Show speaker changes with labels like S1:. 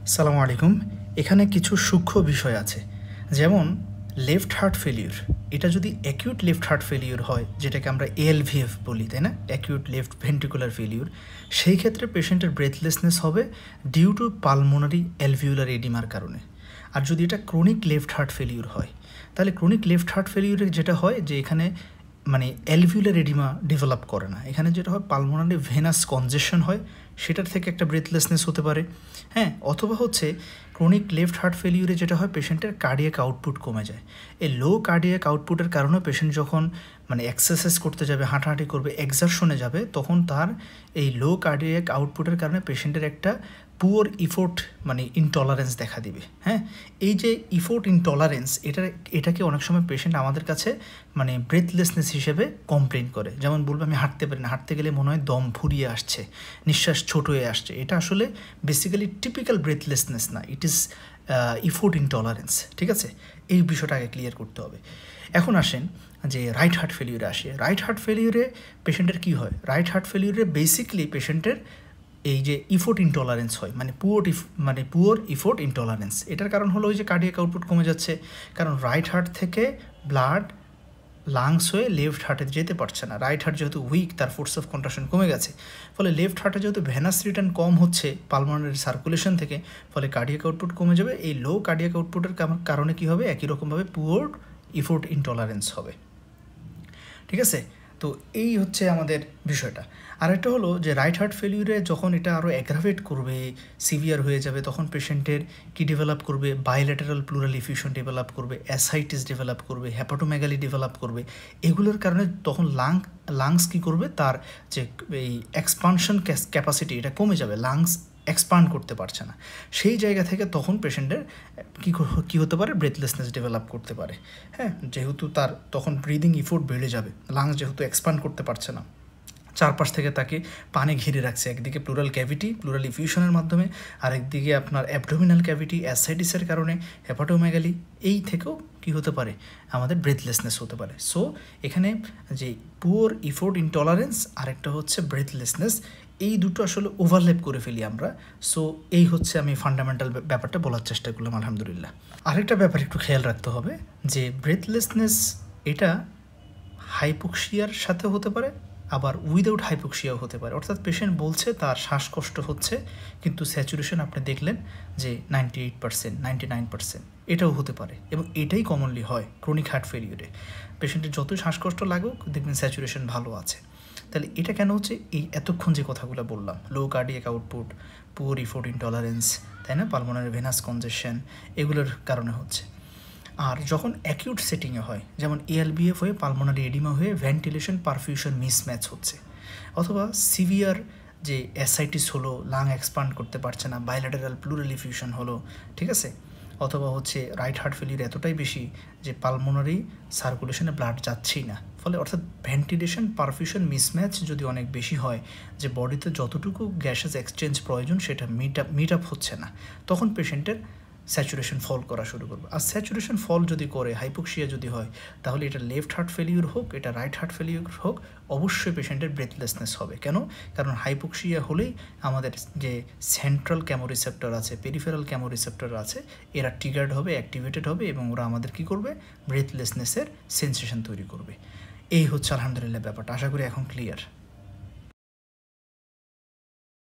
S1: সালামু আলাইকুম। এখানে কিছু সূক্ষ্ম বিষয় আছে, যেমন লেফট হার্ট ফেলিউর। এটা যদি অ্যাকিউট লেফট হার্ট ফেলিউর হয়, যেটাকে আমরা এএলভিএফ বলি, তাই না, অ্যাকিউট লেফট ভেন্ট্রিকুলার ফেলিউর, সেই ক্ষেত্রে পেশেন্টের ব্রেথলেসনেস হবে ডিউ টু পালমোনারি অ্যালভিউলার এডিমার কারণে। আর যদি এটা ক্রনিক লেফট হার্ট ফেলিউর হয়, তাহলে ক্রনিক লেফট হার্ট ফেলিউরে যেটা হয় যে এখানে অ্যালভিউলার এডিমা ডেভেলপ করে না, এখানে যেটা হয় পালমোনারি ভেনাস কনজেশন হয়, সেটার থেকে একটা ব্রেথলেসনেস হতে পারে। অথবা হচ্ছে ক্রনিক লেফট হার্ট ফেলিউরে যেটা হয় পেশেন্টের কার্ডিয়াক আউটপুট কমে যায়। এই লো কার্ডিয়াক আউটপুটের কারণে পেশেন্ট যখন এক্সারসাইজ করতে যাবে, হাঁটাহাঁটি করবে, এক্সারশনে যাবে, তখন তার এই লো কার্ডিয়াক আউটপুটের কারণে পেশেন্টের একটা পুয়ার ইফোর্ট ইনটলারেন্স দেখা দিবে। এই যে ইফোর্ট ইনটলারেন্স, এটাকে অনেক সময় পেশেন্ট আমাদের কাছে ব্রেথলেসনেস হিসেবে কমপ্লেন করে। যেমন বলবে আমি হাঁটতে পারি না, হাঁটতে গেলে মনে হয় দম ফুরিয়ে আসছে, নিঃশ্বাস ছোট হয়ে আসছে। এটা আসলে বেসিক্যালি টিপিক্যাল ব্রেথলেসনেস না, ইট ইজ ইফোর্ট ইনটলারেন্স। ঠিক আছে, এই বিষয়টা আগে ক্লিয়ার করতে হবে। এখন আসেন যে রাইট হার্ট ফেলিউরে আসে। রাইট হার্ট ফেলিউরে পেশেন্টের কী হয়? রাইট হার্ট ফেলিউরে বেসিকলি পেশেন্টের এই যে ইফোর্ট ইনটলারেন্স হয়, পুয়ার ইফোর্ট ইনটলারেন্স। এটার কারণ হলো ওই যে কার্ডিয়াক আউটপুট কমে যাচ্ছে, কারণ রাইট হার্ট থেকে ব্লাড লাংস হয়ে লেফট হার্টে যেতে পারছে না। রাইট হার্ট যেহেতু উইক, তার ফোর্স অফ কন্ট্রাকশন কমে গেছে, ফলে লেফট হার্টে যেহেতু ভেনাস রিটার্ন কম হচ্ছে পালমোনারি সার্কুলেশন থেকে, ফলে কার্ডিয়াক আউটপুট কমে যাবে। এই লো কার্ডিয়াক আউটপুটের কারণে কী হবে? একই রকমভাবে পুয়ার ইফোর্ট ইনটলারেন্স হবে। ঠিক আছে, তো এই হচ্ছে আমাদের বিষয়টা। আরেকটা হলো যে রাইট হার্ট ফেলিউরে যখন এটা আরও অ্যাগ্রাভেট করবে, সিভিয়ার হয়ে যাবে, তখন পেশেন্টের কি ডেভেলপ করবে? বাইল্যাটারাল প্লুরাল এফিউশন ডেভেলপ করবে, অ্যাসাইটিস ডেভেলপ করবে, হেপাটোমেগালি ডেভেলপ করবে। এগুলোর কারণে তখন লাংস কী করবে? তার যে এই এক্সপানশন ক্যাপাসিটি, এটা কমে যাবে, লাংস এক্সপান্ড করতে পারছে না। সেই জায়গা থেকে তখন পেশেন্টের কী হতে পারে? ব্রেথলেসনেস ডেভেলপ করতে পারে। যেহেতু তার তখন ব্রিদিং ইফোর্ট বেড়ে যাবে, লাংস যেহেতু এক্সপান্ড করতে পারছে না, চারপাশ থেকে তাকে পানি ঘিরে রাখছে, একদিকে প্লুরাল ক্যাভিটি প্লুরাল ইফিউশনের মাধ্যমে, আরেকদিকে আপনার অ্যাবডোমিনাল ক্যাভিটি অ্যাসাইটিসের কারণে, হেপাটোমেগালি, এই থেকেও কী হতে পারে? আমাদের ব্রেথলেসনেস হতে পারে। সো এখানে যে পুয়ার ইফোর্ট ইনটলারেন্স আরেকটা হচ্ছে ব্রেথলেসনেস, এই দুটো আসলে ওভারল্যাপ করে ফেলি আমরা। সো এই হচ্ছে আমি ফান্ডামেন্টাল ব্যাপারটা বলার চেষ্টা করলাম, আলহামদুলিল্লাহ। আরেকটা ব্যাপার একটু খেয়াল রাখতে হবে যে ব্রেথলেসনেস এটা হাইপোক্সিয়ার সাথে হতে পারে, আবার উইদাউট হাইপোক্সিয়াও হতে পারে। অর্থাৎ পেশেন্ট বলছে তার শ্বাসকষ্ট হচ্ছে, কিন্তু স্যাচুরেশন আপনি দেখলেন যে 98%, 99%, এটাও হতে পারে। এবং এটাই কমনলি হয় ক্রনিক হার্ট ফেলিউরে। পেশেন্টের যতই শ্বাসকষ্ট লাগুক, দেখবেন স্যাচুরেশন ভালো আছে। তাহলে এটা কেন হচ্ছে? এই এতক্ষণ যে কথাগুলো বললাম, low cardiac output, poor effort intolerance, তাই না, পালমোনারি ভেনাস কনজেশন, এগুলোর কারণে হচ্ছে। আর যখন অ্যাকিউট সেটিংয়ে হয়, যেমন এএলভিএফ হয়ে পালমোনারি এডিমা হয়ে ভেন্টিলেশন পারফিউশন মিসম্যাচ হচ্ছে, অথবা সিভিয়ার যে অ্যাসাইটিস হলো, লাং এক্সপান্ড করতে পারছে না, বাইল্যাটারাল প্লুরাল ইফিউশন হলো, ঠিক আছে, অথবা হচ্ছে রাইট হার্ট ফেলিউর এতটাই বেশি যে পালমোনারি সার্কুলেশনে ব্লাড যাচ্ছেই না, ফলে অর্থাৎ ভেন্টিলেশন পারফিউশন মিসম্যাচ যদি অনেক বেশি হয়, যে বডিতে যতটুকু গ্যাসেস এক্সচেঞ্জ প্রয়োজন সেটা মিট আপ হচ্ছে না, তখন পেশেন্টের স্যাচুরেশন ফল করা শুরু করবে। আর স্যাচুরেশন ফল যদি করে, হাইপোক্সিয়া যদি হয়, তাহলে এটা লেফট হার্ট ফেলিউর হোক, এটা রাইট হার্ট ফেলিউর হোক, অবশ্যই পেশেন্টের ব্রেথলেসনেস হবে। কেন? কারণ হাইপোক্সিয়া হলেই আমাদের যে সেন্ট্রাল ক্যামোরিসেপ্টর আছে, পেরিফেরাল ক্যামোরিসেপ্টর আছে, এরা ট্রিগার্ড হবে, অ্যাক্টিভেটেড হবে, এবং ওরা আমাদের কী করবে? ব্রেথলেসনেসের সেন্সেশন তৈরি করবে। এই হচ্ছে আলহামদুলিল্লাহ ব্যাপারটা। আশা করি এখন ক্লিয়ার।